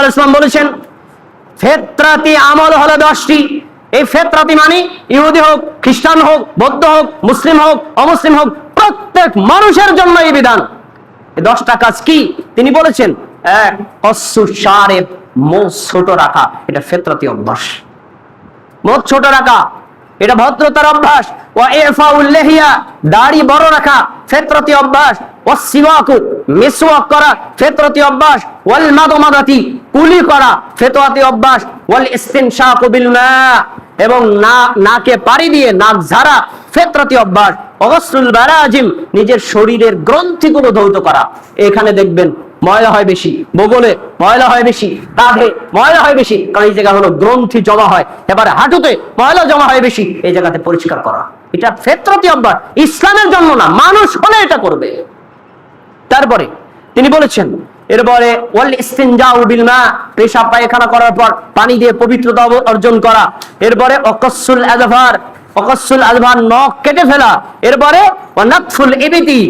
ইসলাম বলেছেন ফিতরাতি আমল হলো 10টি। এই ফিতরাতি মানে ইহুদি হোক, খ্রিস্টান হোক, বৌদ্ধ হোক, মুসলিম হোক, অমুসলিম হোক, প্রত্যেক মানুষের জন্য এই বিধান। এই 10টা কাজ কি তিনি বলেছেন? এক, কসু শারিব, মুখ ছোট রাখা, এটা ফিতরাতি অভ্যাস। মুখ ছোট রাখা এটা ভদ্রতার অভ্যাস। ওয়া ইফাউল লিহিয়া, দাড়ি বড় রাখা ফিতরাতি অভ্যাস। ওয়াস সিওয়াকু, মিসওয়াক করা ফিতরাতি অভ্যাস। ওয়াল মাদমাদাতি, কুলি করা ফিতরাতি অভ্যাস। ওয়াল ইস্তিনশাকু বিল মা, এবং নাকে পানি দিয়ে নাক ঝাড়া ফিতরাতি অভ্যাস। ওয়াসলুল বারাজিম, নিজের শরীরের গ্রন্থিগুলো ধৌত করা। এখানে দেখবেন ময়লা হয় বেশি, বগলে ময়লা হয় বেশি, কাঁধে ময়লা হয় বেশি, কারণ এই জায়গা হলো গ্রন্থি জমা হয়। এবারে হাঁটুতে ময়লা জমা হয় বেশি, এই জায়গাতে পরিষ্কার করা। এটা ফিতরাতি অভ্যাস, ইসলামের জন্য না, মানুষ হলে এটা করবে। তারপরে তিনি বলেছেন এরপরে ওয়াল ইস্তিনজাউ বিল মা, পেশাব পায়খানা করার পর পানি দিয়ে পবিত্রতা অর্জন করা। এরপরে ওয়াকাসসুল আযফার, ওয়াকাসসুল আযফার, নখ কেটে ফেলা। এরপরে ওয়ানাতফুল ইবিতি,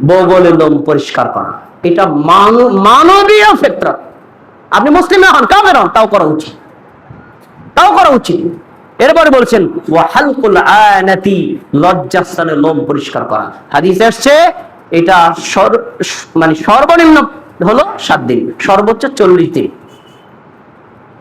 বগলের লোম পরিষ্কার করা। এটা মানবীয় ফিতরত। আপনি মুসলিম না হন, কাফের হন, তাও করা উচিত, তাও করা উচিত। এরপরে বলছেন ওয়া হালকুল আনাতি, লজ্জাস্থানে লোম পরিষ্কার করা। হাদিসে আসছে এটা মানে সর্বনিম্ন হলো 7 দিন, সর্বোচ্চ 40 দিন।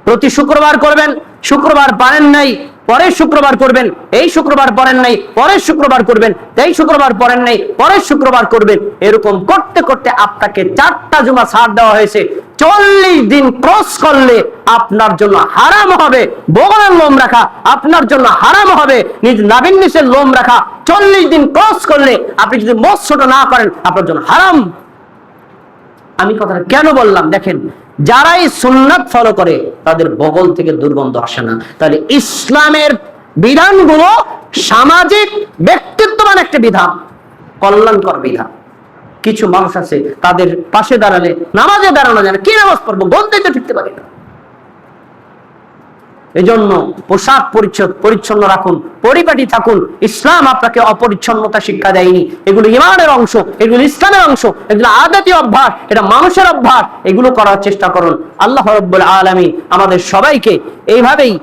প্রতি শুক্রবার করবেন, শুক্রবার পারেন নাই পরের শুক্রবার করবেন, এই শুক্রবার পরেন নাই পরের শুক্রবার করবেন, এই শুক্রবার পরেন নাই পরের শুক্রবার করবেন। এরকম করতে করতে আপনাকে 4টা জুমা ছাড় দেওয়া হয়েছে। 40 দিন ক্রস করলে আপনার জন্য হারাম হবে বগলের লোম রাখা, আপনার জন্য হারাম হবে নিজ নাভির নিচের লোম রাখা। 40 দিন ক্রস করলে আপনি যদি মুখ ছোট না করেন, আপনার জন্য হারাম। আমি কথাটা কেন বললাম দেখেন, যারাই সুন্নাত ফলো করে তাদের বগল থেকে দুর্গন্ধ আসে না। তাহলে ইসলামের বিধানগুলো সামাজিক ব্যক্তিত্ববান একটা বিধান, কল্যাণকর বিধান। কিছু মানুষ আছে তাদের পাশে দাঁড়ালে নামাজে দাঁড়ানো যায় না, কি নামাজ পড়বো, গন্ধিতে ঠিকতে পারি না। এজন্য পোশাক পরিচ্ছন্ন রাখুন, পরিপাটি থাকুন। ইসলাম আপনাকে অপরিচ্ছন্নতা শিক্ষা দেয়নি। এগুলো ঈমানের অংশ, এগুলো ইসলামের অংশ, এগুলো আদতি অভ্যাস, এটা মানুষের অভ্যাস। এগুলো করার চেষ্টা করুন। আল্লাহ রাব্বুল আলামিন আমাদের সবাইকে এইভাবেই